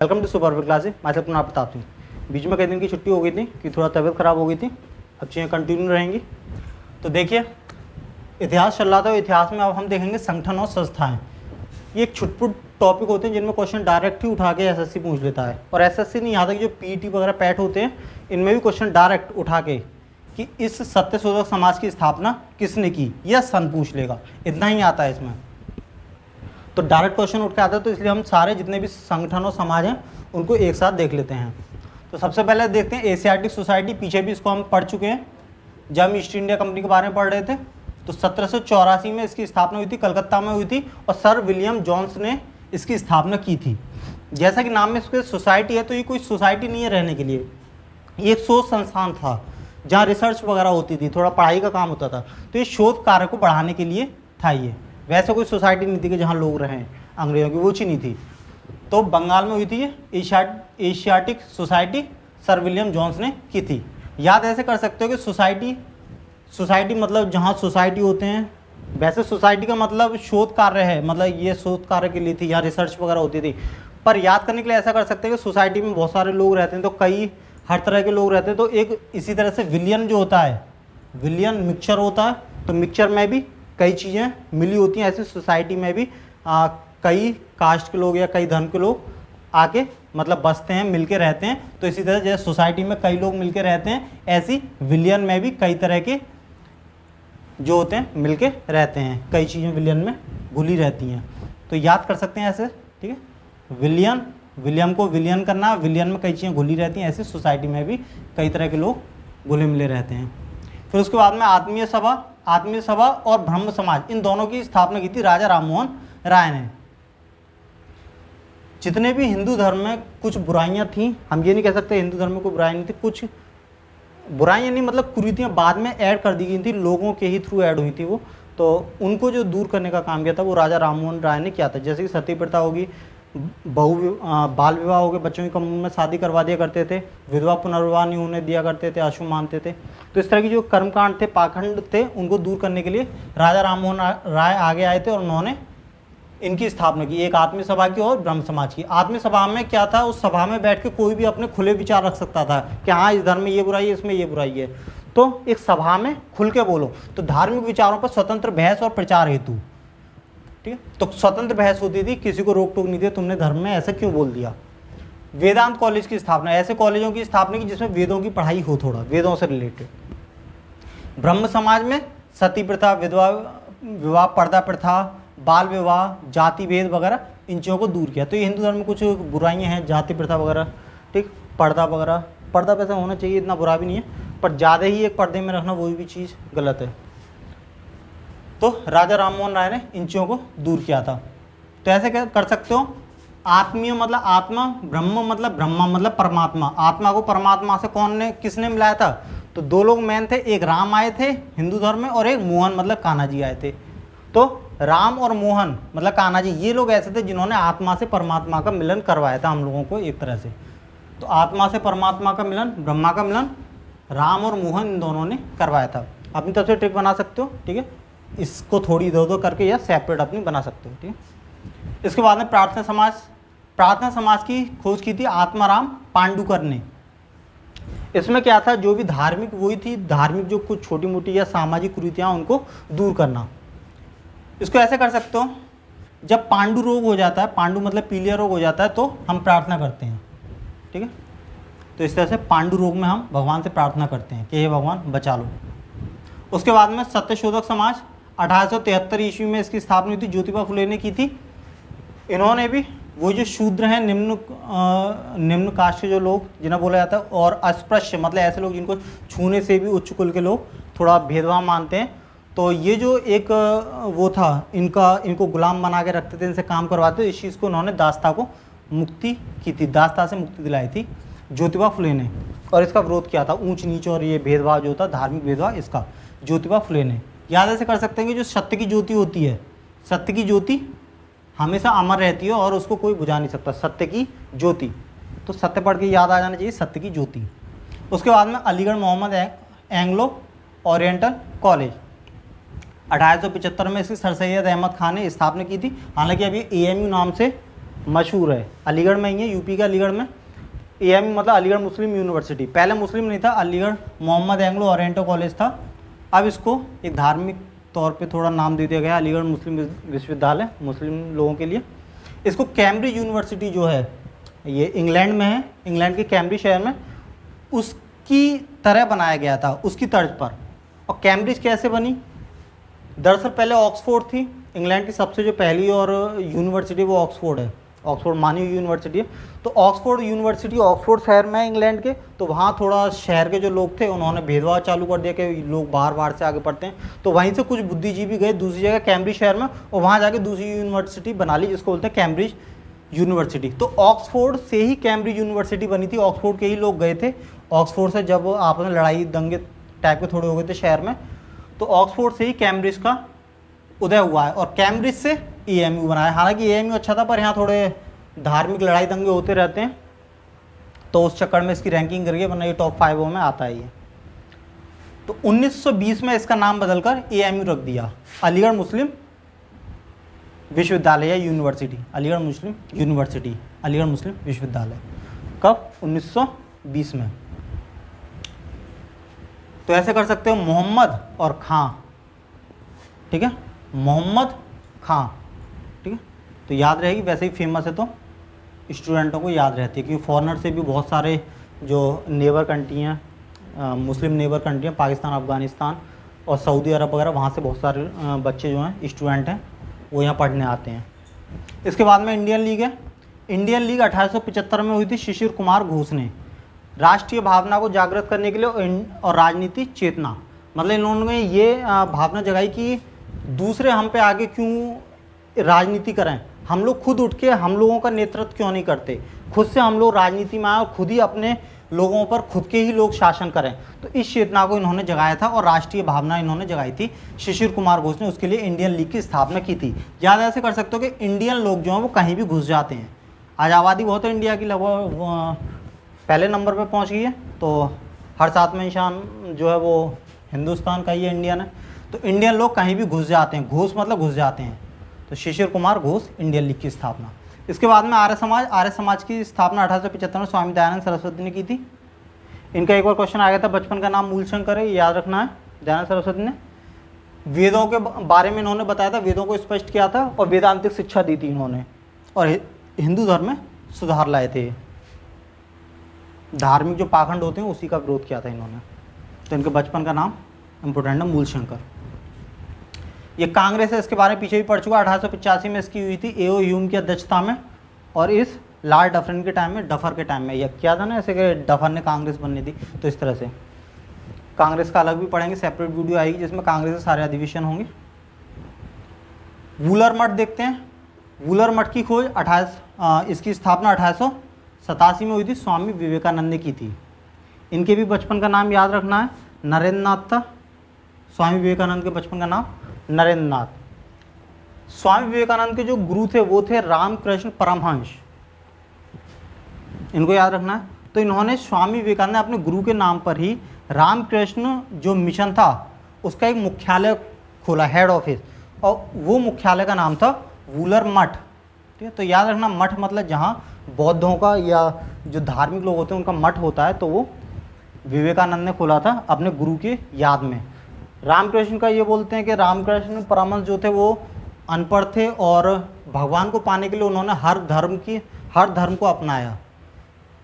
Welcome to super classes. मैं सब आपको बताती हूँ। बीच में कई दिन की छुट्टी हो गई थी कि थोड़ा तबीयत ख़राब हो गई थी। अब चीज़ें कंटिन्यू रहेंगी। तो देखिए, इतिहास चल रहा था। इतिहास में अब हम देखेंगे संगठन और संस्थाएं। ये एक छुटपुट टॉपिक होते हैं जिनमें क्वेश्चन डायरेक्ट ही उठा के एसएससी पूछ लेता है। और एसएससी नहीं, यहाँ तक जो पीईटी वगैरह पैट होते हैं इनमें भी क्वेश्चन डायरेक्ट उठा के कि इस सत्यशोधक समाज की स्थापना किसने की, यह सन पूछ लेगा। इतना ही आता है इसमें। तो डायरेक्ट क्वेश्चन उठ के आता है, तो इसलिए हम सारे जितने भी संगठन और समाज हैं उनको एक साथ देख लेते हैं। तो सबसे पहले देखते हैं एशियाटिक सोसाइटी। पीछे भी इसको हम पढ़ चुके हैं जब हम ईस्ट इंडिया कंपनी के बारे में पढ़ रहे थे। तो 1784 में इसकी स्थापना हुई थी, कलकत्ता में हुई थी, और सर विलियम जोन्स ने इसकी स्थापना की थी। जैसा कि नाम में इसके सोसाइटी है, तो ये कोई सोसाइटी नहीं है रहने के लिए, ये एक शोध संस्थान था जहाँ रिसर्च वगैरह होती थी, थोड़ा पढ़ाई का काम होता था। तो ये शोध कार्य को बढ़ाने के लिए था। ये वैसे कोई सोसाइटी नहीं थी कि जहाँ लोग रहें, अंग्रेजों की वो चीज़ नहीं थी। तो बंगाल में हुई थी ये Asiatic Society, Sir William Jones ने की थी। याद ऐसे कर सकते हो कि सोसाइटी मतलब जहाँ सोसाइटी होते हैं। वैसे सोसाइटी का मतलब शोध कार्य है, मतलब ये शोध कार्य के लिए थी, यहाँ रिसर्च वगैरह होती थी। पर याद करने के लिए ऐसा कर सकते हैं कि सोसाइटी में बहुत सारे लोग रहते हैं, तो कई हर तरह के लोग रहते हैं। तो एक इसी तरह से विलियन जो होता है, विलियन मिक्सचर होता है। तो मिक्सचर में भी कई चीज़ें मिली होती हैं। ऐसी सोसाइटी में भी कई कास्ट के लोग या कई धर्म के लोग आके मतलब बसते हैं, मिलके रहते हैं। तो इसी तरह जैसे सोसाइटी में कई लोग मिलके रहते हैं, ऐसी विलियन में भी कई तरह के जो होते हैं मिलके रहते हैं। कई चीज़ें विलियन में घुली रहती हैं, तो याद कर सकते हैं ऐसे। ठीक है, विलियम को विलियन करना, विलियन में कई चीज़ें घुली रहती हैं। ऐसे सोसाइटी में भी कई तरह के लोग घुले मिले रहते हैं। फिर उसके बाद में आत्मीय सभा और ब्रह्म समाज, इन दोनों की स्थापना की थी राजा राममोहन राय ने। जितने भी हिंदू धर्म में कुछ बुराइयां थीं, हम ये नहीं कह सकते हिंदू धर्म में कोई बुराई नहीं थी, कुछ बुराइयां नहीं मतलब कुरीतियां बाद में ऐड कर दी गई थी, लोगों के ही थ्रू ऐड हुई थी वो। तो उनको जो दूर करने का काम किया था वो राजा राममोहन राय ने किया था। जैसे कि सती प्रथा होगी, बाल विवाह हो गए, बच्चों की कम उम्र में शादी करवा दिया करते थे, विधवा पुनर्विवाह नहीं होने दिया करते थे, अशुभ मानते थे। तो इस तरह की जो कर्मकांड थे, पाखंड थे, उनको दूर करने के लिए राजा राममोहन राय आगे आए थे और उन्होंने इनकी स्थापना की, एक आत्मीय सभा की और ब्रह्म समाज की। आत्मीय सभा में क्या था, उस सभा में बैठ के कोई भी अपने खुले विचार रख सकता था कि हाँ इस धर्म में ये बुराई है, इसमें ये बुराई है। तो एक सभा में खुल के बोलो। तो धार्मिक विचारों पर स्वतंत्र बहस और प्रचार हेतु, ठीक है, तो स्वतंत्र बहस होती थी, किसी को रोक टोक नहीं थी, तुमने धर्म में ऐसे क्यों बोल दिया। वेदांत कॉलेज की स्थापना, ऐसे कॉलेजों की स्थापना की जिसमें वेदों की पढ़ाई हो, थोड़ा वेदों से रिलेटेड। ब्रह्म समाज में सती प्रथा, विधवा विवाह, पर्दा प्रथा, बाल विवाह, जाति भेद वगैरह, इन चीज़ों को दूर किया। तो ये हिंदू धर्म में कुछ बुराइयां हैं, जाति प्रथा वगैरह, ठीक, पर्दा वगैरह। पर्दा वैसा होना चाहिए, इतना बुरा भी नहीं है, पर ज़्यादा ही एक पर्दे में रखना वही भी चीज़ गलत है। तो राजा राममोहन राय ने इन चीज़ों को दूर किया था। तो ऐसे क्या कर सकते हो, आत्मीय मतलब आत्मा, ब्रह्म मतलब ब्रह्मा मतलब परमात्मा। आत्मा को परमात्मा से किसने मिलाया था, तो दो लोग मेन थे, एक राम आए थे हिंदू धर्म में और एक मोहन मतलब कान्हा जी आए थे। तो राम और मोहन मतलब कान्हा जी, ये लोग ऐसे थे जिन्होंने आत्मा से परमात्मा का मिलन करवाया था हम लोगों को एक तरह से। तो आत्मा से परमात्मा का मिलन, ब्रह्मा का मिलन राम और मोहन इन दोनों ने करवाया था। अपनी तरफ से ट्रिक बना सकते हो, ठीक है, इसको थोड़ी इधर उधर करके या सेपरेट अपनी बना सकते हो, ठीक है। इसके बाद में प्रार्थना समाज की खोज की थी आत्माराम पांडुकर ने। इसमें क्या था, जो भी धार्मिक वही थी, धार्मिक जो कुछ छोटी मोटी या सामाजिक कुरीतियाँ उनको दूर करना। इसको ऐसे कर सकते हो, जब पांडु रोग हो जाता है, पांडु मतलब पीलिया रोग हो जाता है, तो हम प्रार्थना करते हैं, ठीक है। तो इस तरह से पांडु रोग में हम भगवान से प्रार्थना करते हैं कि हे भगवान बचा लो। उसके बाद में सत्यशोधक समाज 1873 ईस्वी में इसकी स्थापना हुई थी, ज्योतिबा फुले ने की थी। इन्होंने भी वो जो शूद्र हैं, निम्न कास्ट के जो लोग जिन्हें बोला जाता है, और अस्पृश्य मतलब ऐसे लोग जिनको छूने से भी उच्च कुल के लोग थोड़ा भेदभाव मानते हैं, तो ये जो एक वो था, इनको गुलाम बना के रखते थे, इनसे काम करवाते थे। इस चीज़ को उन्होंने दास्ता को मुक्ति की थी, दास्ता से मुक्ति दिलाई थी ज्योतिबा फुले ने, और इसका विरोध किया था, ऊंच नीच और ये भेदभाव जो होता धार्मिक भेदभाव, इसका ज्योतिबा फुले ने। याद ऐसे कर सकते हैं कि जो सत्य की ज्योति होती है, सत्य की ज्योति हमेशा अमर रहती है और उसको कोई बुझा नहीं सकता, सत्य की ज्योति। तो सत्य पढ़ के याद आ जाना चाहिए, सत्य की ज्योति। उसके बाद में Aligarh Mohammedan Anglo Oriental College 1875 में इसकी सर सैयद अहमद खान ने स्थापना की थी। हालांकि अभी AMU नाम से मशहूर है, अलीगढ़ में ही है, यूपी का अलीगढ़ में। AMU मतलब अलीगढ़ मुस्लिम यूनिवर्सिटी, पहले मुस्लिम नहीं था, Aligarh Mohammedan Anglo Oriental College था। अब इसको एक धार्मिक तौर पे थोड़ा नाम दे दिया गया, अलीगढ़ मुस्लिम विश्वविद्यालय, मुस्लिम लोगों के लिए। इसको कैम्ब्रिज यूनिवर्सिटी जो है ये इंग्लैंड में है, इंग्लैंड के कैम्ब्रिज शहर में, उसकी तरह बनाया गया था, उसकी तर्ज पर। और कैम्ब्रिज कैसे बनी? दरअसल पहले ऑक्सफोर्ड थी, इंग्लैंड की सबसे जो पहली और यूनिवर्सिटी वो ऑक्सफोर्ड है, ऑक्सफोर्ड मानी हुई यूनिवर्सिटी है। तो ऑक्सफोर्ड यूनिवर्सिटी ऑक्सफोर्ड शहर में है इंग्लैंड के, तो वहाँ थोड़ा शहर के जो लोग थे उन्होंने भेदभाव चालू कर दिया कि लोग बाहर बाहर से आगे पढ़ते हैं, तो वहीं से कुछ बुद्धिजीवी गए दूसरी जगह कैम्ब्रिज शहर में, और वहाँ जाके दूसरी यूनिवर्सिटी बना ली जिसको बोलते हैं कैम्ब्रिज यूनिवर्सिटी। तो ऑक्सफोर्ड से ही कैम्ब्रिज यूनिवर्सिटी बनी थी, ऑक्सफोर्ड के ही लोग गए थे। ऑक्सफोर्ड से जब आपस में लड़ाई दंगे टाइप के थोड़े हो गए थे शहर में, तो ऑक्सफोर्ड से ही कैम्ब्रिज का उदय हुआ है, और कैम्ब्रिज से AMU बनाया। हालांकि AMU अच्छा था, पर यहाँ थोड़े धार्मिक लड़ाई दंगे होते रहते हैं, तो उस चक्कर में इसकी रैंकिंग करके वरना ये टॉप 5 में आता है ये। तो 1920 में इसका नाम बदलकर AMU रख दिया, अलीगढ़ मुस्लिम विश्वविद्यालय या यूनिवर्सिटी, अलीगढ़ मुस्लिम यूनिवर्सिटी, अलीगढ़ मुस्लिम विश्वविद्यालय। कब? 1920 में। तो ऐसे कर सकते हो मोहम्मद और खां, ठीक है, मोहम्मद खां, ठीक है, तो याद रहेगी। वैसे ही फेमस है तो स्टूडेंटों को याद रहती है, क्योंकि फॉरेनर से भी बहुत सारे जो नेबर कंट्री हैं, मुस्लिम नेबर कंट्री हैं, पाकिस्तान, अफ़गानिस्तान और सऊदी अरब वगैरह, वहाँ से बहुत सारे बच्चे जो हैं स्टूडेंट हैं वो यहाँ पढ़ने आते हैं। इसके बाद में इंडियन लीग है। इंडियन लीग 1875 में हुई थी। शिशिर कुमार घोष ने राष्ट्रीय भावना को जागृत करने के लिए और राजनीति चेतना, मतलब इन्होंने ये भावना जगाई कि दूसरे हम पे आगे क्यों राजनीति करें, हम लोग खुद उठ के हम लोगों का नेतृत्व क्यों नहीं करते, खुद से हम लोग राजनीति में आए और खुद ही अपने लोगों पर खुद के ही लोग शासन करें। तो इस चेतना को इन्होंने जगाया था और राष्ट्रीय भावना इन्होंने जगाई थी शिशिर कुमार घोष ने। उसके लिए इंडियन लीग की स्थापना की थी। याद ऐसे कर सकते हो कि इंडियन लोग जो हैं वो कहीं भी घुस जाते हैं। आज आबादी बहुत है इंडिया की, लगभग पहले नंबर पर पहुँच गई है, तो हर 7वां इंसान जो है वो हिंदुस्तान का ही है, इंडियन है। तो इंडियन लोग कहीं भी घुस जाते हैं, घोष मतलब घुस जाते हैं। तो शिशिर कुमार घोष, इंडियन लीग की स्थापना। इसके बाद में आर्य समाज की स्थापना 1875 में स्वामी दयानंद सरस्वती ने की थी। इनका एक और क्वेश्चन आ गया था, बचपन का नाम मूलशंकर है, याद रखना है। दयानंद सरस्वती ने वेदों के बारे में इन्होंने बताया था, वेदों को स्पष्ट किया था और वेदांतिक शिक्षा दी थी इन्होंने, और हिंदू धर्म में सुधार लाए थे। धार्मिक जो पाखंड होते हैं उसी का विरोध किया था इन्होंने। तो इनके बचपन का नाम इम्पोर्टेंट है, मूलशंकर। ये कांग्रेस है, इसके बारे में पीछे भी पढ़ चुका। 1885 में इसकी हुई थी A.O. ह्यूम की अध्यक्षता में, और इस लॉर्ड डफरिन के टाइम में, डफर के टाइम में यह किया था ना, ऐसे कि डफर ने कांग्रेस बननी थी। तो इस तरह से कांग्रेस का अलग भी पढ़ेंगे, सेपरेट वीडियो आएगी जिसमें कांग्रेस के सारे अधिवेशन होंगे। वूलर मठ देखते हैं। वूलर मठ की खोज इसकी स्थापना 1887 में हुई थी, स्वामी विवेकानंद ने की थी। इनके भी बचपन का नाम याद रखना है, नरेंद्र नाथ था। स्वामी विवेकानंद के बचपन का नाम नरेंद्र नाथ। स्वामी विवेकानंद के जो गुरु थे वो थे रामकृष्ण परमहंस, इनको याद रखना है। तो इन्होंने, स्वामी विवेकानंद ने अपने गुरु के नाम पर ही रामकृष्ण जो मिशन था उसका एक मुख्यालय खोला, हेड ऑफिस, और वो मुख्यालय का नाम था वूलर मठ। ठीक है, तो याद रखना, मठ मतलब जहाँ बौद्धों का या जो धार्मिक लोग होते हैं उनका मठ होता है, तो वो विवेकानंद ने खोला था अपने गुरु की याद में। रामकृष्ण का ये बोलते हैं कि रामकृष्ण परमहंस जो थे वो अनपढ़ थे और भगवान को पाने के लिए उन्होंने हर धर्म को अपनाया।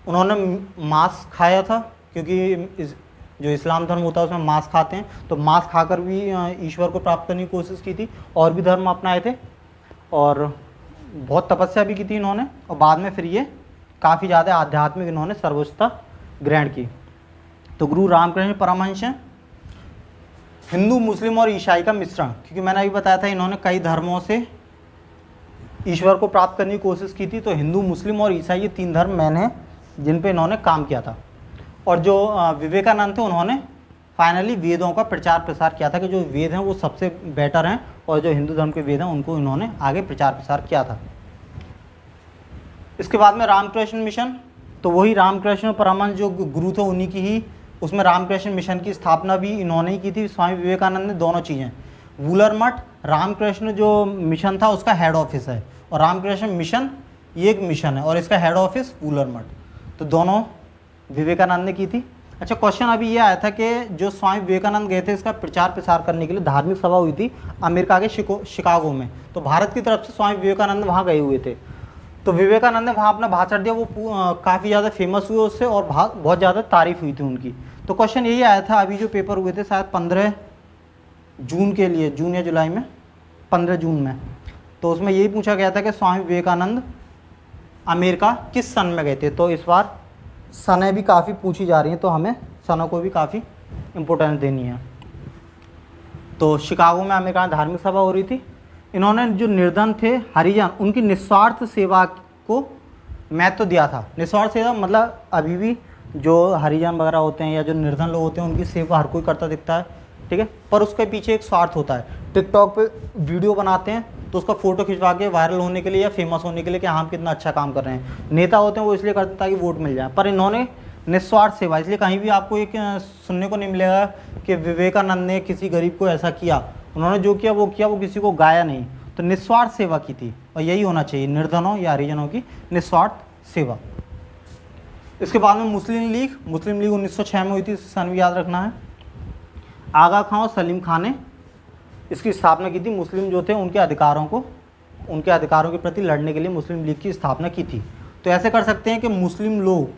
उन्होंने मांस खाया था, क्योंकि जो इस्लाम धर्म होता है उसमें मांस खाते हैं, तो मांस खाकर भी ईश्वर को प्राप्त करने की कोशिश की थी, और भी धर्म अपनाए थे, और बहुत तपस्या भी की थी इन्होंने, और बाद में फिर ये काफ़ी ज़्यादा आध्यात्मिक इन्होंने सर्वोच्चता ग्रहण की। तो गुरु रामकृष्ण परमहंस हैं। हिंदू, मुस्लिम और ईसाई का मिश्रण, क्योंकि मैंने अभी बताया था इन्होंने कई धर्मों से ईश्वर को प्राप्त करने की कोशिश की थी। तो हिंदू, मुस्लिम और ईसाई ये 3 धर्म मैन हैं जिन पे इन्होंने काम किया था। और जो विवेकानंद थे उन्होंने फाइनली वेदों का प्रचार प्रसार किया था कि जो वेद हैं वो सबसे बेटर हैं, और जो हिंदू धर्म के वेद हैं उनको इन्होंने आगे प्रचार प्रसार किया था। इसके बाद में रामकृष्ण मिशन, तो वही रामकृष्ण परमहंस जो गुरु थे उन्हीं की ही, उसमें रामकृष्ण मिशन की स्थापना भी इन्होंने ही की थी, स्वामी विवेकानंद ने। दोनों चीज़ें, वूलर मठ, रामकृष्ण जो मिशन था उसका हेड ऑफिस है, और रामकृष्ण मिशन ये एक मिशन है और इसका हेड ऑफिस वूलर मठ। तो दोनों विवेकानंद ने की थी। अच्छा, क्वेश्चन अभी ये आया था कि जो स्वामी विवेकानंद गए थे इसका प्रचार प्रसार करने के लिए, धार्मिक सभा हुई थी अमेरिका के शिकागो में, तो भारत की तरफ से स्वामी विवेकानंद वहाँ गए हुए थे। तो विवेकानंद ने वहाँ अपना भाषण दिया, वो काफ़ी ज़्यादा फेमस हुए उससे और बहुत ज़्यादा तारीफ हुई थी उनकी। तो क्वेश्चन यही आया था अभी जो पेपर हुए थे शायद 15 जून के लिए, जून या जुलाई में, 15 जून में, तो उसमें यही पूछा गया था कि स्वामी विवेकानंद अमेरिका किस सन में गए थे। तो इस बार सनें भी काफ़ी पूछी जा रही हैं, तो हमें सनों को भी काफ़ी इम्पोर्टेंस देनी है। तो शिकागो में अमेरिका में धार्मिक सभा हो रही थी। इन्होंने जो निर्धन थे हरिजन, उनकी निस्वार्थ सेवा को महत्व दिया था। निस्वार्थ सेवा मतलब अभी भी जो हरिजन वगैरह होते हैं या जो निर्धन लोग होते हैं उनकी सेवा हर कोई करता दिखता है, ठीक है, पर उसके पीछे एक स्वार्थ होता है। टिकटॉक पे वीडियो बनाते हैं तो उसका फ़ोटो खिंचवा के वायरल होने के लिए या फेमस होने के लिए कि हाँ हम कितना अच्छा काम कर रहे हैं। नेता होते हैं वो इसलिए करते हैं ताकि वोट मिल जाए, पर इन्होंने निस्वार्थ सेवा, इसलिए कहीं भी आपको एक सुनने को नहीं मिलेगा कि विवेकानंद ने किसी गरीब को ऐसा किया। उन्होंने जो किया वो किसी को गाया नहीं, तो निस्वार्थ सेवा की थी और यही होना चाहिए निर्धनों या हरिजनों की निस्वार्थ सेवा। इसके बाद में मुस्लिम लीग 1906 में हुई थी, सन भी याद रखना है। आगा खां और सलीम खां ने इसकी स्थापना की थी। मुस्लिम जो थे उनके अधिकारों के प्रति लड़ने के लिए मुस्लिम लीग की स्थापना की थी। तो ऐसे कर सकते हैं कि मुस्लिम लोग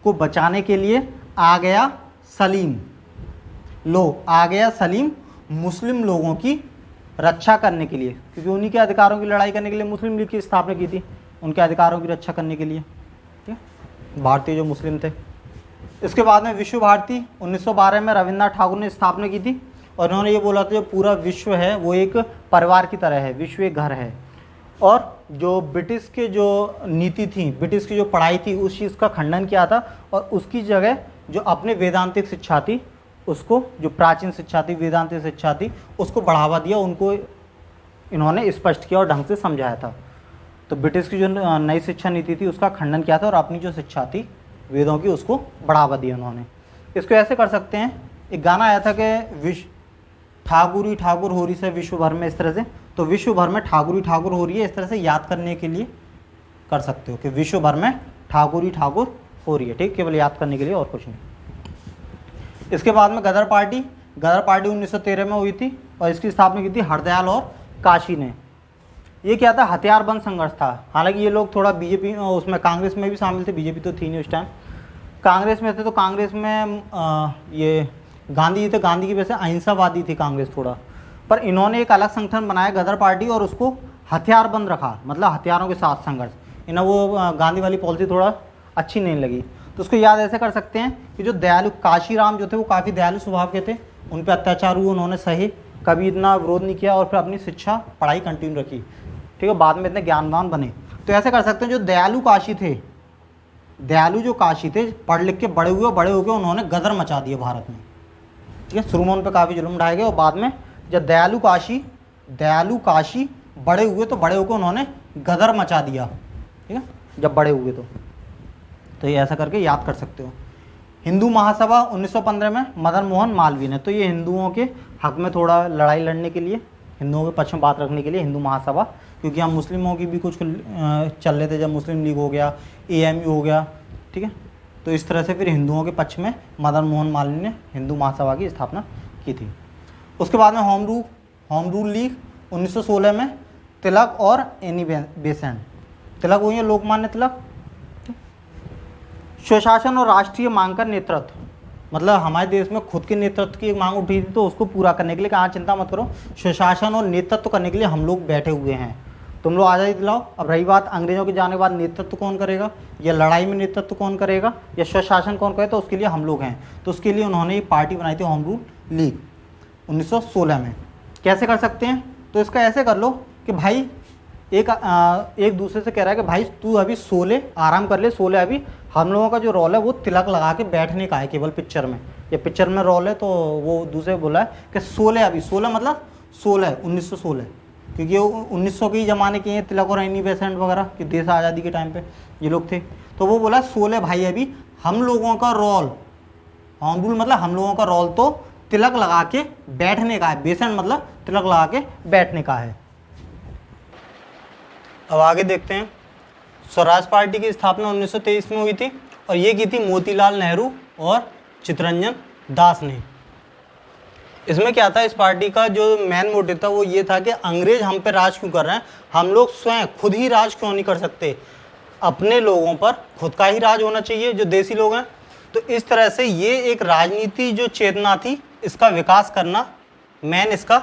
को बचाने के लिए आ गया सलीम मुस्लिम लोगों की रक्षा करने के लिए, क्योंकि उन्हीं के अधिकारों की लड़ाई करने के लिए मुस्लिम लीग की स्थापना की थी, उनके अधिकारों की रक्षा करने के लिए, ठीक है, भारतीय जो मुस्लिम थे। इसके बाद में विश्व भारती 1912 में रविन्द्रनाथ ठाकुर ने स्थापना की थी और उन्होंने ये बोला था जो पूरा विश्व है वो एक परिवार की तरह है, विश्व एक घर है। और जो ब्रिटिश के जो नीति थी, ब्रिटिश की जो पढ़ाई थी, उस चीज़ का खंडन किया था और उसकी जगह जो अपने वेदांतिक शिक्षा थी उसको, जो प्राचीन शिक्षा थी, वेदांतिक शिक्षा थी, उसको बढ़ावा दिया, उनको इन्होंने स्पष्ट किया और ढंग से समझाया था। तो ब्रिटिश की जो नई शिक्षा नीति थी उसका खंडन किया था और अपनी जो शिक्षा थी वेदों की उसको बढ़ावा दिया उन्होंने। इसको ऐसे कर सकते हैं, एक गाना आया था कि ठाकुरी ठाकुर हो रही से विश्व भर में, इस तरह से, तो विश्व भर में ठाकुरी ठाकुर हो रही है, इस तरह से याद करने के लिए कर सकते हो कि विश्व भर में ठाकुरी ठाकुर हो रही है, ठीक, केवल याद करने के लिए और कुछ नहीं। इसके बाद में गदर पार्टी 1913 में हुई थी और इसकी स्थापना की थी हरदयाल और काशी ने। ये क्या था, हथियारबंद संघर्ष था। हालांकि ये लोग थोड़ा बीजेपी उसमें कांग्रेस में भी शामिल थे, बीजेपी तो थी नहीं उस टाइम, कांग्रेस में थे। तो कांग्रेस में ये गांधी जी थे, गांधी की वजह से अहिंसावादी थी कांग्रेस थोड़ा, पर इन्होंने एक अलग संगठन बनाया गदर पार्टी और उसको हथियारबंद रखा, मतलब हथियारों के साथ संघर्ष। इन्हें वो गांधी वाली पॉलिसी थोड़ा अच्छी नहीं लगी, तो उसको याद ऐसे कर सकते हैं कि जो दयालु काशीराम जो थे वो काफ़ी दयालु स्वभाव के थे, उन पर अत्याचार हुए, उन्होंने सही, कभी इतना विरोध नहीं किया और फिर अपनी शिक्षा पढ़ाई कंटिन्यू रखी, ठीक है, बाद में इतने ज्ञानवान बने। तो ऐसे कर सकते हैं जो दयालु जो काशी थे, पढ़ लिख के बड़े हुए उन्होंने गदर मचा दिया भारत में, ठीक है, शुरू में उन पर काफ़ी जुल्म ढाए गए और बाद में जब दयालु काशी बड़े हुए तो बड़े होकर उन्होंने गदर मचा दिया, ठीक है, जब बड़े हुए तो ये ऐसा करके याद कर सकते हो। हिंदू महासभा 1915 में मदन मोहन मालवीय ने, तो ये हिंदुओं के हक में थोड़ा लड़ाई लड़ने के लिए, हिंदुओं के पक्ष में बात रखने के लिए हिंदू महासभा, क्योंकि हम मुस्लिमों की भी कुछ चल रहे थे, जब मुस्लिम लीग हो गया, AMU हो गया, ठीक है, तो इस तरह से फिर हिंदुओं के पक्ष में मदन मोहन मालवीय ने हिंदू महासभा की स्थापना की थी। उसके बाद में होम रूल लीग 1916 में तिलक और एनी बेसेंट, तिलक हुई है लोकमान्य तिलक। स्वशासन और राष्ट्रीय मांग का नेतृत्व, मतलब हमारे देश में खुद के नेतृत्व की एक मांग उठी थी, तो उसको पूरा करने के लिए कहा चिंता मत करो, स्वशासन और नेतृत्व करने के लिए हम लोग बैठे हुए हैं, तुम लोग आज़ादी दिलाओ। अब रही बात अंग्रेजों के जाने के बाद नेतृत्व कौन करेगा, या लड़ाई में नेतृत्व कौन करेगा, या स्वशासन कौन करे, तो उसके लिए हम लोग हैं। तो उसके लिए उन्होंने एक पार्टी बनाई थी होम रूल लीग 1916 में। कैसे कर सकते हैं, तो इसका ऐसे कर लो कि भाई एक दूसरे से कह रहा है कि भाई तू अभी सो ले, आराम कर ले, सो ले, अभी हम लोगों का जो रोल है वो तिलक लगा के बैठने का है केवल पिक्चर में, या पिक्चर में रोल है, तो वो दूसरे बोला है कि 16 अभी 16 मतलब 1916, क्योंकि 1900 के ही ज़माने के हैं तिलक और एनी बेसेंट वगैरह, कि देश आज़ादी के टाइम पे ये लोग थे। तो वो बोला 16 भाई अभी हम लोगों का रोल, होम रूल मतलब हम लोगों का रोल तो तिलक लगा के बैठने का है, बेसेंट मतलब तिलक लगा के बैठने का है। अब आगे देखते हैं, स्वराज पार्टी की स्थापना 1923 में हुई थी और ये की थी मोतीलाल नेहरू और चित्तरंजन दास ने। इसमें क्या था, इस पार्टी का जो मेन मोटिव था वो ये था कि अंग्रेज हम पे राज क्यों कर रहे हैं, हम लोग स्वयं खुद ही राज क्यों नहीं कर सकते, अपने लोगों पर खुद का ही राज होना चाहिए जो देसी लोग हैं। तो इस तरह से ये एक राजनीति जो चेतना थी इसका विकास करना मेन इसका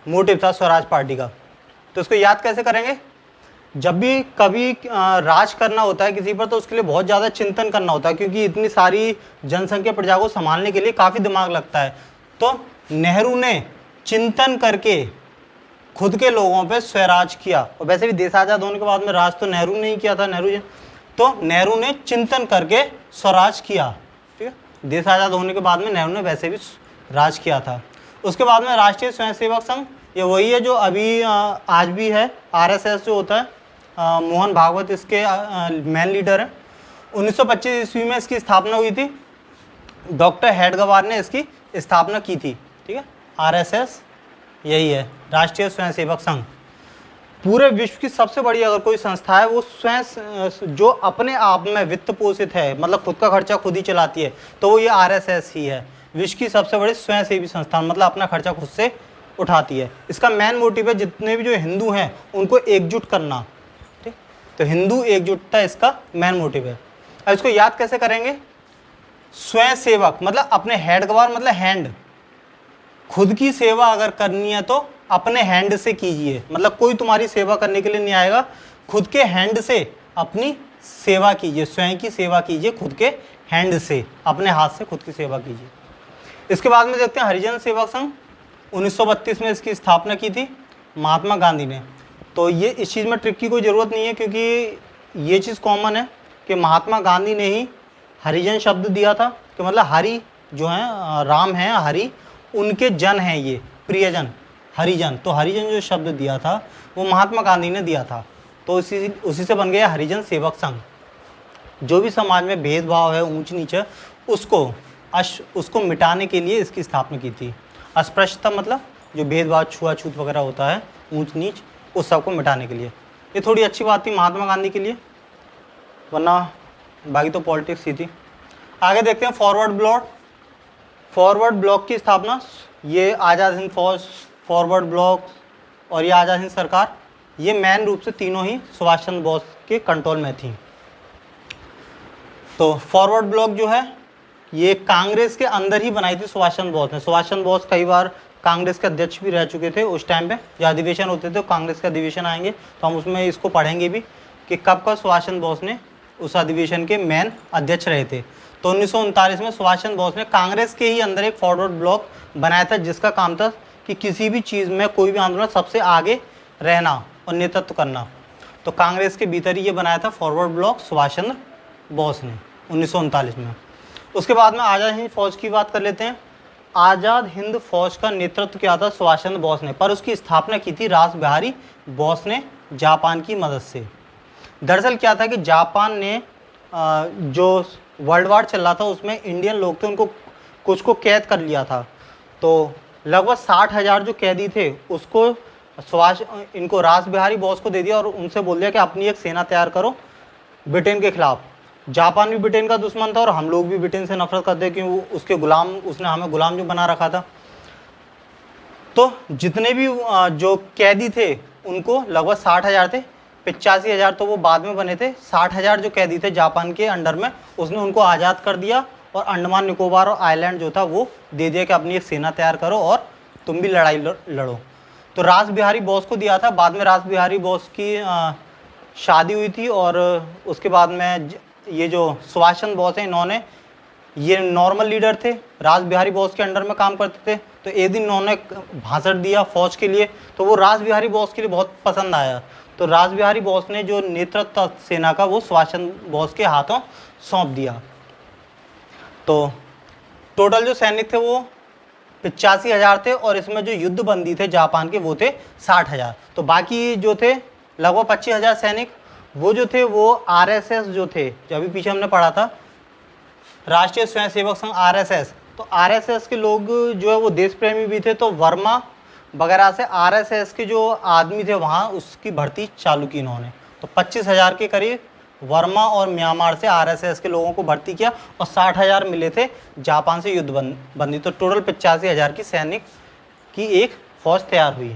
मोटिव था स्वराज पार्टी का। तो इसको याद कैसे करेंगे, जब भी कभी राज करना होता है किसी पर तो उसके लिए बहुत ज़्यादा चिंतन करना होता है, क्योंकि इतनी सारी जनसंख्या प्रजा को संभालने के लिए काफ़ी दिमाग लगता है। तो नेहरू ने चिंतन करके खुद के लोगों पे स्वराज किया, और वैसे भी देश आज़ाद होने के बाद में राज तो नेहरू ने ही किया था, नेहरू जी। तो नेहरू ने चिंतन करके स्वराज किया, ठीक है। देश आज़ाद होने के बाद में नेहरू ने वैसे भी राज किया था। उसके बाद में राष्ट्रीय स्वयंसेवक संघ, ये वही है जो अभी आज भी है, आरएसएस जो होता है, मोहन भागवत इसके मेन लीडर हैं। 1925 ईस्वी में इसकी स्थापना हुई थी, डॉक्टर हेडगेवार ने इसकी स्थापना की थी, ठीक है। आरएसएस यही है, राष्ट्रीय स्वयंसेवक संघ। पूरे विश्व की सबसे बड़ी अगर कोई संस्था है वो स्वयं जो अपने आप में वित्त पोषित है, मतलब खुद का खर्चा खुद ही चलाती है, तो वो ये आरएसएस ही है, विश्व की सबसे बड़ी स्वयंसेवी संस्थान, मतलब अपना खर्चा खुद से उठाती है। इसका मेन मोटिव है जितने भी जो हिंदू हैं उनको एकजुट करना, ठीक। तो हिंदू एकजुटता इसका मेन मोटिव है। अब इसको याद कैसे करेंगे, स्वयंसेवक मतलब अपने हेडगेवार मतलब हैंड, खुद की सेवा अगर करनी है तो अपने हैंड से कीजिए, मतलब कोई तुम्हारी सेवा करने के लिए नहीं आएगा, खुद के हैंड से अपनी सेवा कीजिए, स्वयं की सेवा कीजिए, खुद के हैंड से, अपने हाथ से खुद की सेवा कीजिए। इसके बाद में देखते हैं हरिजन सेवक संघ, 1932 में इसकी स्थापना की थी महात्मा गांधी ने। तो ये इस चीज़ में ट्रिक की कोई ज़रूरत नहीं है, क्योंकि ये चीज़ कॉमन है कि महात्मा गांधी ने ही हरिजन शब्द दिया था, कि मतलब हरि जो हैं राम हैं, हरि उनके जन हैं, ये प्रियजन हरिजन। तो हरिजन जो शब्द दिया था वो महात्मा गांधी ने दिया था, तो उसी से बन गया हरिजन सेवक संघ। जो भी समाज में भेदभाव है, ऊंच नीच है, उसको मिटाने के लिए इसकी स्थापना की थी। अस्पृश्यता मतलब जो भेदभाव, छुआछूत वगैरह होता है, ऊंच नीच, उस सब को मिटाने के लिए। ये थोड़ी अच्छी बात थी महात्मा गांधी के लिए, वरना बाकी तो पॉलिटिक्स ही थी। आगे देखते हैं फॉरवर्ड ब्लॉक। फॉरवर्ड ब्लॉक की स्थापना, ये आज़ाद हिंद फौज, फॉरवर्ड ब्लॉक और ये आज़ाद हिंद सरकार, ये मेन रूप से तीनों ही सुभाष चंद्र बोस के कंट्रोल में थी। तो फॉरवर्ड ब्लॉक जो है ये कांग्रेस के अंदर ही बनाई थी सुभाष चंद्र बोस ने। सुभाष चंद्र बोस कई बार कांग्रेस के अध्यक्ष भी रह चुके थे उस टाइम पे, जब अधिवेशन होते थे, तो कांग्रेस के अधिवेशन आएंगे तो हम उसमें इसको पढ़ेंगे भी कि कब कब सुभाष चंद्र बोस ने उस अधिवेशन के मेन अध्यक्ष रहे थे। तो 1939 में सुभाष चंद्र बोस ने कांग्रेस के ही अंदर एक फॉरवर्ड ब्लॉक बनाया था, जिसका काम था कि किसी भी चीज़ में, कोई भी आंदोलन, सबसे आगे रहना और नेतृत्व करना। तो कांग्रेस के भीतर ही ये बनाया था फॉरवर्ड ब्लॉक सुभाष चंद्र बोस ने 1939 में। उसके बाद में आज़ाद हिंद फौज की बात कर लेते हैं। आज़ाद हिंद फौज का नेतृत्व किया था सुभाष चंद्र बोस ने, पर उसकी स्थापना की थी रास बिहारी बोस ने जापान की मदद से। दरअसल क्या था कि जापान ने जो वर्ल्ड वार चल रहा था उसमें इंडियन लोग थे, उनको कुछ को कैद कर लिया था। तो लगभग 60,000 जो कैदी थे उसको इनको रास बिहारी बोस को दे दिया और उनसे बोल दिया कि अपनी एक सेना तैयार करो ब्रिटेन के खिलाफ। जापान भी ब्रिटेन का दुश्मन था और हम लोग भी ब्रिटेन से नफरत करते क्योंकि उसके गुलाम, उसने हमें गुलाम जो बना रखा था। तो जितने भी जो कैदी थे उनको लगभग 60,000 थे, 85,000 तो वो बाद में बने थे। 60,000 जो कैदी थे जापान के अंडर में, उसने उनको आज़ाद कर दिया और अंडमान निकोबार और आइलैंड जो था वो दे दिया कि अपनी एक सेना तैयार करो और तुम भी लड़ाई लड़ो। तो रास बिहारी बोस को दिया था। बाद में रास बिहारी बोस की शादी हुई थी और उसके बाद में ये जो सुभाष चंद्र बोस हैं, इन्होंने, ये नॉर्मल लीडर थे, रास बिहारी बोस के अंडर में काम करते थे। तो एक दिन इन्होंने भाषण दिया फौज के लिए, तो वो रास बिहारी बोस के लिए बहुत पसंद आया। तो रास बिहारी बोस ने जो नेतृत्व सेना का वो सुभाष चंद्र बोस के हाथों सौंप दिया। तो टोटल जो सैनिक थे वो 85,000 थे और इसमें जो युद्धबंदी थे जापान के वो थे 60,000। तो बाकी जो थे लगभग 25,000 सैनिक, वो जो थे वो आरएसएस जो थे, जो अभी पीछे हमने पढ़ा था राष्ट्रीय स्वयंसेवक संघ आरएसएस। तो आरएसएस के लोग जो है वो देश प्रेमी भी थे, तो वर्मा वगैरह से आरएसएस के जो आदमी थे वहाँ उसकी भर्ती चालू की इन्होंने। तो 25,000 के करीब वर्मा और म्यांमार से आरएसएस के लोगों को भर्ती किया और 60,000 मिले थे जापान से युद्ध बंदी। तो टोटल 85,000 की सैनिक की एक फौज तैयार हुई।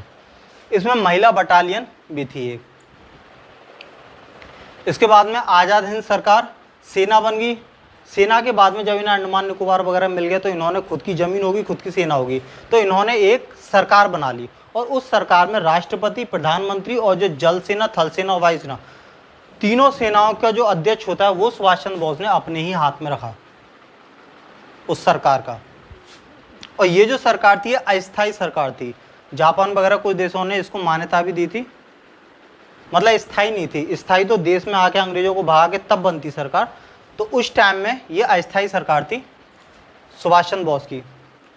इसमें महिला बटालियन भी थी एक। इसके बाद में आज़ाद हिंद सरकार, सेना बन गई। सेना के बाद में जब इन्हें अंडमान निकोबार वगैरह मिल गए तो इन्होंने खुद की ज़मीन होगी, खुद की सेना होगी, तो इन्होंने एक सरकार बना ली और उस सरकार में राष्ट्रपति, प्रधानमंत्री और जो जल सेना, थल सेना और वायु सेना, तीनों सेनाओं का जो अध्यक्ष होता है वो सुभाष चंद्र बोस ने अपने ही हाथ में रखा उस सरकार का। और ये जो सरकार थी अस्थायी सरकार थी। जापान वगैरह कुछ देशों ने इसको मान्यता भी दी थी, मतलब स्थायी नहीं थी। स्थायी तो देश में आके अंग्रेजों को भगा के तब बनती सरकार, तो उस टाइम में ये अस्थायी सरकार थी सुभाष चंद्र बोस की।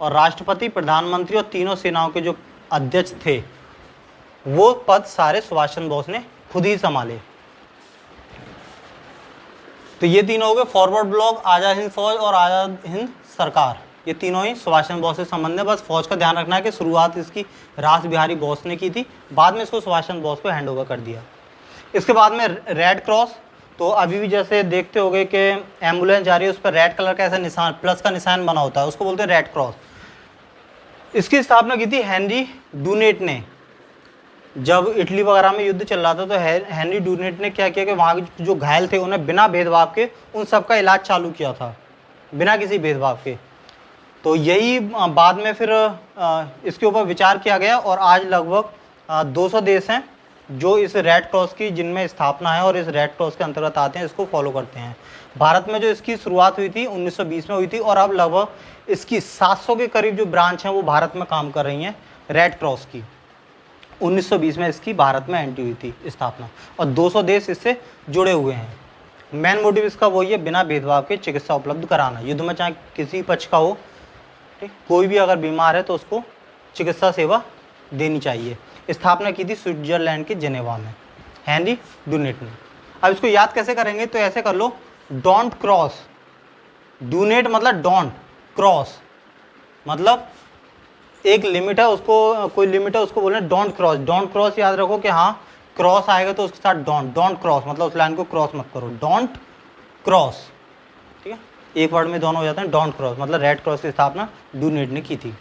और राष्ट्रपति, प्रधानमंत्री और तीनों सेनाओं के जो अध्यक्ष थे वो पद सारे सुभाष चंद्र बोस ने खुद ही संभाले। तो ये तीनों हो गए, फॉरवर्ड ब्लॉक, आज़ाद हिंद फौज और आज़ाद हिंद सरकार, ये तीनों ही सुभाष चंद्र बोस से संबंध है। बस फौज का ध्यान रखना है कि शुरुआत इसकी रास बिहारी बोस ने की थी, बाद में इसको सुभाष चंद्र बोस को हैंड ओवर कर दिया। इसके बाद में रेड क्रॉस, तो अभी भी जैसे देखते होंगे कि एम्बुलेंस जा रही है उस पर रेड कलर का ऐसा निशान, प्लस का निशान बना होता है, उसको बोलते हैं रेड क्रॉस। इसकी स्थापना की थी हेनरी डूनेट ने। जब इटली वगैरह में युद्ध चल रहा था तो हेनरी डूनेट ने क्या किया कि वहाँ के जो घायल थे उन्हें बिना भेदभाव के उन सबका इलाज चालू किया था, बिना किसी भेदभाव के। तो यही बाद में फिर इसके ऊपर विचार किया गया और आज लगभग 200 देश हैं जो इस रेड क्रॉस की, जिनमें स्थापना है और इस रेड क्रॉस के अंतर्गत आते हैं, इसको फॉलो करते हैं। भारत में जो इसकी शुरुआत हुई थी 1920 में हुई थी और अब लगभग इसकी 700 के करीब जो ब्रांच हैं वो भारत में काम कर रही हैं रेड क्रॉस की। 1920 में इसकी भारत में एंट्री हुई थी स्थापना और 200 देश इससे जुड़े हुए हैं। मेन मोटिव इसका वही है, बिना भेदभाव के चिकित्सा उपलब्ध कराना। युद्ध में चाहे किसी पक्ष का हो, ठीक, कोई भी अगर बीमार है तो उसको चिकित्सा सेवा देनी चाहिए। स्थापना की थी स्विट्जरलैंड के जेनेवा में हेनरी डूनेट ने। अब इसको याद कैसे करेंगे, तो ऐसे कर लो, डोंट क्रॉस, डूनेट मतलब डोंट, क्रॉस मतलब एक लिमिट है, उसको कोई लिमिट है उसको बोलना डोंट क्रॉस। डोंट क्रॉस याद रखो कि हाँ क्रॉस आएगा तो उसके साथ डोंट, डोंट क्रॉस मतलब उस लाइन को क्रॉस मत करो, डोंट क्रॉस, ठीक है, एक वर्ड में दोनों हो जाते हैं। डोंट क्रॉस मतलब रेड क्रॉस की स्थापना डूनेट ने की थी।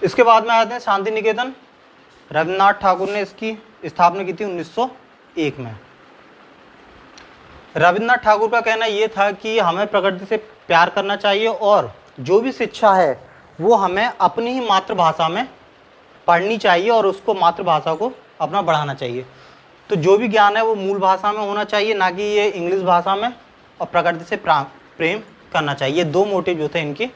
इसके बाद में आते हैं शांति निकेतन। रविन्द्रनाथ ठाकुर ने इसकी स्थापना की थी 1901 में। रविन्द्रनाथ ठाकुर का कहना ये था कि हमें प्रकृति से प्यार करना चाहिए और जो भी शिक्षा है वो हमें अपनी ही मातृभाषा में पढ़नी चाहिए और उसको मातृभाषा को अपना बढ़ाना चाहिए। तो जो भी ज्ञान है वो मूल भाषा में होना चाहिए, ना कि ये इंग्लिश भाषा में, और प्रकृति से प्रेम करना चाहिए। दो मोटिव जो थे इनके,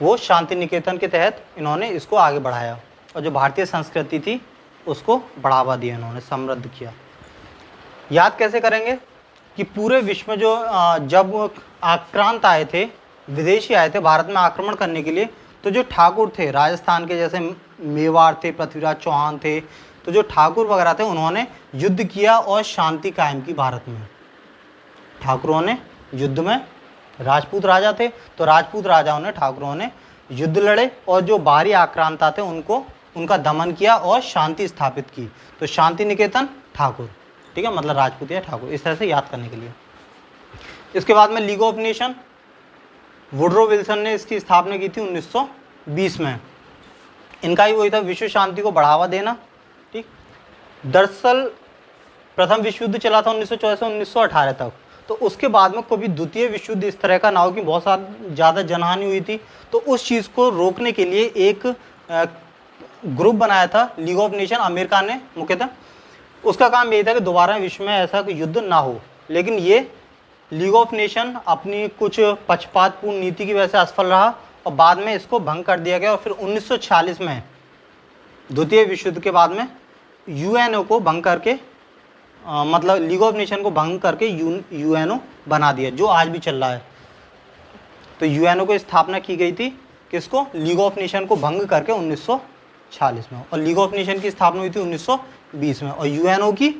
वो शांति निकेतन के तहत इन्होंने इसको आगे बढ़ाया और जो भारतीय संस्कृति थी उसको बढ़ावा दिया इन्होंने, समृद्ध किया। याद कैसे करेंगे कि पूरे विश्व में जो जब आक्रांत आए थे, विदेशी आए थे भारत में आक्रमण करने के लिए, तो जो ठाकुर थे राजस्थान के, जैसे मेवाड़ थे, पृथ्वीराज चौहान थे, तो जो ठाकुर वगैरह थे उन्होंने युद्ध किया और शांति कायम की भारत में। ठाकुरों ने युद्ध में, राजपूत राजा थे तो राजपूत राजाओं ने, ठाकुरों ने युद्ध लड़े और जो बाहरी आक्रांता थे उनको, उनका दमन किया और शांति स्थापित की। तो शांति निकेतन ठाकुर, ठीक है, मतलब राजपूत या ठाकुर, इस तरह से याद करने के लिए। इसके बाद में league of nation, Woodrow Wilson ने इसकी स्थापना की थी 1920 में। इनका ही वही था, विश्व शांति को बढ़ावा देना, ठीक। दरअसल प्रथम विश्व युद्ध चला था 1914 से 1918 तक, तो उसके बाद में कभी द्वितीय विश्व युद्ध इस तरह का ना हो कि बहुत ज़्यादा जनहानि हुई थी, तो उस चीज़ को रोकने के लिए एक ग्रुप बनाया था लीग ऑफ नेशन, अमेरिका ने मुख्यतः। उसका काम यही था कि दोबारा विश्व में ऐसा कोई युद्ध ना हो। लेकिन ये लीग ऑफ नेशन अपनी कुछ पक्षपातपूर्ण नीति की वजह से असफल रहा और बाद में इसको भंग कर दिया गया और फिर 1946 में द्वितीय विश्व युद्ध के बाद में यूएनओ को भंग करके, मतलब लीग ऑफ नेशन को भंग करके यूएनओ बना दिया, जो आज भी चल रहा है। तो यूएनओ को स्थापना की गई थी, किसको, लीग ऑफ नेशन को भंग करके 1946 में, और लीग ऑफ नेशन की स्थापना हुई थी 1920 में और यूएनओ की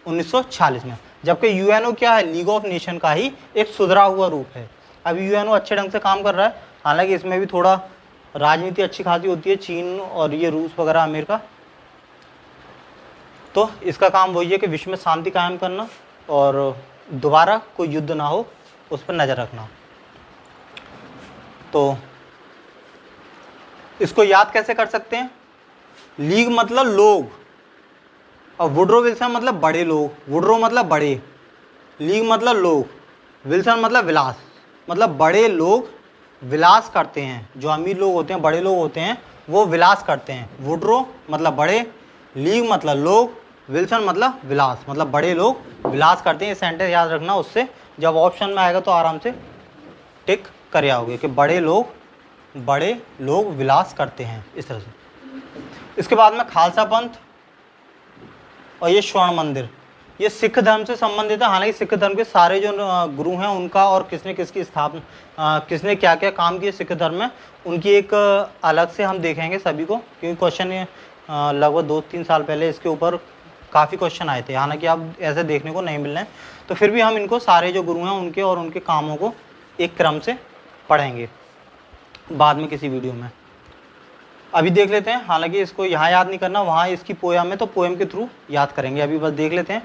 1946 में। जबकि यूएनओ क्या है, लीग ऑफ नेशन का ही एक सुधरा हुआ रूप है। अब यूएनओ अच्छे ढंग से काम कर रहा है, हालांकि इसमें भी थोड़ा राजनीति अच्छी खासी होती है, चीन और ये रूस वगैरह, अमेरिका। तो इसका काम वही है कि विश्व में शांति कायम करना और दोबारा कोई युद्ध ना हो उस पर नज़र रखना। तो इसको याद कैसे कर सकते हैं? लीग मतलब लोग और वुड्रो विल्सन मतलब बड़े लोग। वुड्रो मतलब बड़े, लीग मतलब लोग, विल्सन मतलब विलास, मतलब बड़े लोग विलास करते हैं। जो अमीर लोग होते हैं, बड़े लोग होते हैं, वो विलास करते हैं। वुड्रो मतलब बड़े, लीग मतलब लोग, विल्सन मतलब विलास, मतलब बड़े लोग विलास करते हैं। ये सेंटेंस याद रखना, उससे जब ऑप्शन में आएगा तो आराम से टिक कर आओगे कि बड़े लोग विलास करते हैं, इस तरह से। इसके बाद में खालसा पंथ और ये स्वर्ण मंदिर, ये सिख धर्म से संबंधित है। हालांकि सिख धर्म के सारे जो गुरु हैं उनका और किसने किसकी स्थापना, किसने क्या क्या काम किए सिख धर्म में, उनकी एक अलग से हम देखेंगे सभी को, क्योंकि क्वेश्चन लगभग 2-3 साल पहले इसके ऊपर काफ़ी क्वेश्चन आए थे। हालांकि अब ऐसे देखने को नहीं मिल रहे हैं, तो फिर भी हम इनको सारे जो गुरु हैं उनके और उनके कामों को एक क्रम से पढ़ेंगे बाद में किसी वीडियो में। अभी देख लेते हैं, हालांकि इसको यहाँ याद नहीं करना, वहाँ इसकी पोयम है तो पोयम के थ्रू याद करेंगे। अभी बस देख लेते हैं।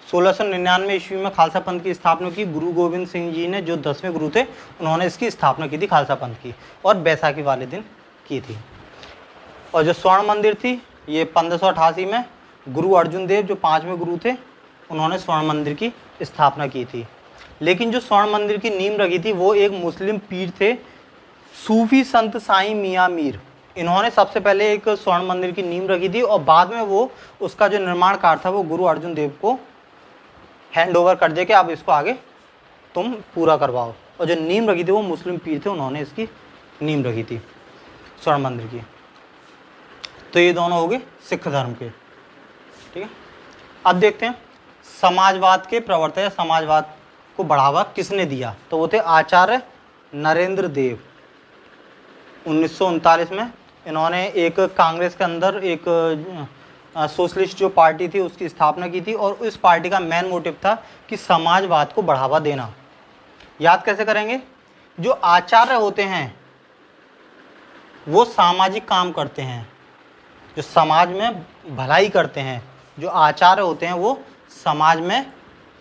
1699 ईस्वी में खालसा पंथ की स्थापना की गुरु गोविंद सिंह जी ने, जो 10वें गुरु थे, उन्होंने इसकी स्थापना की थी खालसा पंथ की, और बैसाखी वाले दिन की थी। और जो स्वर्ण मंदिर थी ये 1588 में गुरु अर्जुन देव, जो 5वें गुरु थे, उन्होंने स्वर्ण मंदिर की स्थापना की थी। लेकिन जो स्वर्ण मंदिर की नींव रखी थी वो एक मुस्लिम पीर थे, सूफी संत साईं मियाँ मीर। इन्होंने सबसे पहले एक स्वर्ण मंदिर की नींव रखी थी और बाद में वो उसका जो निर्माण कार्य था वो गुरु अर्जुन देव को हैंड ओवर कर दे के अब इसको आगे तुम पूरा करवाओ। और जो नींव रखी थी वो मुस्लिम पीर थे, उन्होंने इसकी नींव रखी थी स्वर्ण मंदिर की। तो ये दोनों हो गए सिख धर्म के, ठीक है। अब देखते हैं समाजवाद के प्रवर्तक या समाजवाद को बढ़ावा किसने दिया, तो वो थे आचार्य नरेंद्र देव। 1939 में इन्होंने एक कांग्रेस के अंदर एक सोशलिस्ट जो पार्टी थी उसकी स्थापना की थी, और इस पार्टी का मेन मोटिव था कि समाजवाद को बढ़ावा देना। याद कैसे करेंगे? जो आचार्य होते हैं वो सामाजिक काम करते हैं, जो समाज में भलाई करते हैं। जो आचार्य होते हैं वो समाज में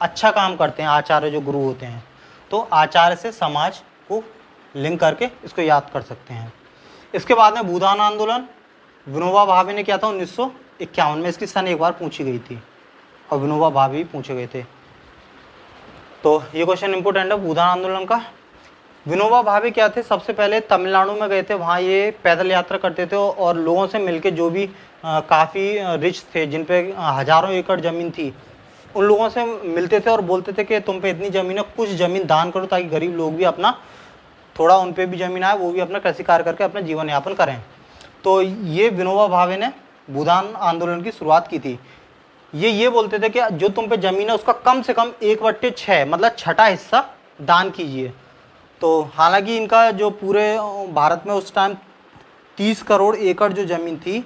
अच्छा काम करते हैं, आचार्य जो गुरु होते हैं। तो आचार्य से समाज को लिंक करके इसको याद कर सकते हैं। इसके बाद में भूदान आंदोलन विनोबा भावे ने किया था 1951 में। इसकी सन एक बार पूछी गई थी और विनोबा भावे भी पूछे गए थे, तो ये क्वेश्चन इंपॉर्टेंट है भूदान आंदोलन का। विनोबा भावे क्या थे? सबसे पहले तमिलनाडु में गए थे, वहाँ ये पैदल यात्रा करते थे और लोगों से मिलके, जो भी काफ़ी रिच थे, जिन पे हज़ारों एकड़ ज़मीन थी, उन लोगों से मिलते थे और बोलते थे कि तुम पे इतनी ज़मीन है, कुछ ज़मीन दान करो ताकि गरीब लोग भी अपना, थोड़ा उन पे भी ज़मीन आए, वो भी अपना कृषि कार्य करके अपना जीवन यापन करें। तो ये विनोबा भावे ने भूदान आंदोलन की शुरुआत की थी। ये बोलते थे कि जो तुम पे ज़मीन है उसका कम से कम 1/6 मतलब छठा हिस्सा दान कीजिए। तो हालांकि इनका जो पूरे भारत में उस टाइम 30 करोड़ एकड़ जो ज़मीन थी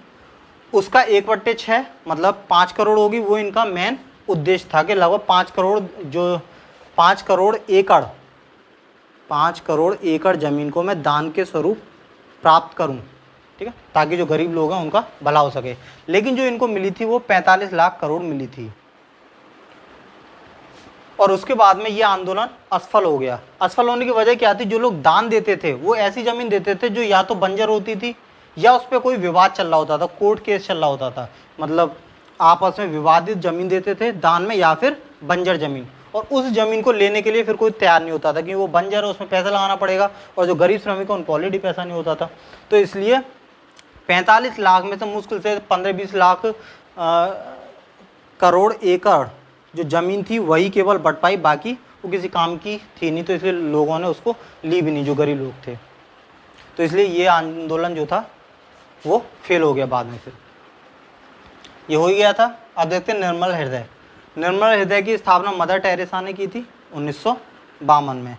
उसका 1/6 मतलब 5 करोड़ होगी, वो इनका मेन उद्देश्य था कि लगभग 5 करोड़ एकड़ ज़मीन को मैं दान के स्वरूप प्राप्त करूं, ठीक है, ताकि जो गरीब लोग हैं उनका भला हो सके। लेकिन जो इनको मिली थी वो 45 लाख करोड़ मिली थी। और उसके बाद में ये आंदोलन असफल हो गया। असफल होने की वजह क्या थी? जो लोग दान देते थे वो ऐसी ज़मीन देते थे जो या तो बंजर होती थी या उस पर कोई विवाद चल रहा होता था, कोर्ट केस चल रहा होता था, मतलब आपस में विवादित ज़मीन देते थे दान में, या फिर बंजर ज़मीन। और उस ज़मीन को लेने के लिए फिर कोई तैयार नहीं होता था क्योंकि वो बंजर है, उसमें पैसा लगाना पड़ेगा, और जो गरीब श्रमिक है उनको ऑलरेडी पैसा नहीं होता था। तो इसलिए 45 लाख में से मुश्किल से 15-20 लाख करोड़ एकड़ जो ज़मीन थी वही केवल बट पाई, बाकी वो किसी काम की थी नहीं, तो इसलिए लोगों ने उसको ली भी नहीं, जो गरीब लोग थे। तो इसलिए ये आंदोलन जो था वो फेल हो गया बाद में, फिर ये हो ही गया था। अब देखते हैं निर्मल हृदय। निर्मल हृदय की स्थापना मदर टेरेसा ने की थी 1952 में।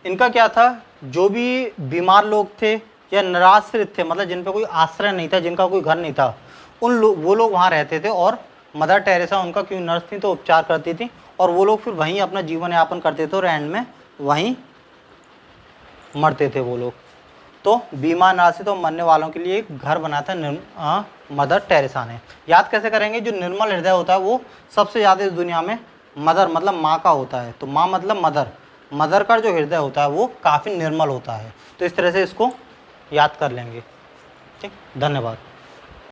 इनका क्या था? जो भी बीमार लोग थे या निराश्रित थे, मतलब जिन पे कोई आश्रय नहीं था, जिनका कोई घर नहीं था, वो लोग वहाँ रहते थे, और मदर टेरेसा उनका क्यों नर्स थी तो उपचार करती थी, और वो लोग फिर वहीं अपना जीवन यापन करते थे और एंड में वहीं मरते थे वो लोग। तो बीमार निराश्रित और मरने वालों के लिए एक घर बना था मदर टेरेसा ने। याद कैसे करेंगे? जो निर्मल हृदय होता है वो सबसे ज़्यादा इस दुनिया में मदर मतलब माँ का होता है, तो माँ मतलब मदर, मदर का जो हृदय होता है वो काफ़ी निर्मल होता है। तो इस तरह से इसको याद कर लेंगे। ठीक, धन्यवाद।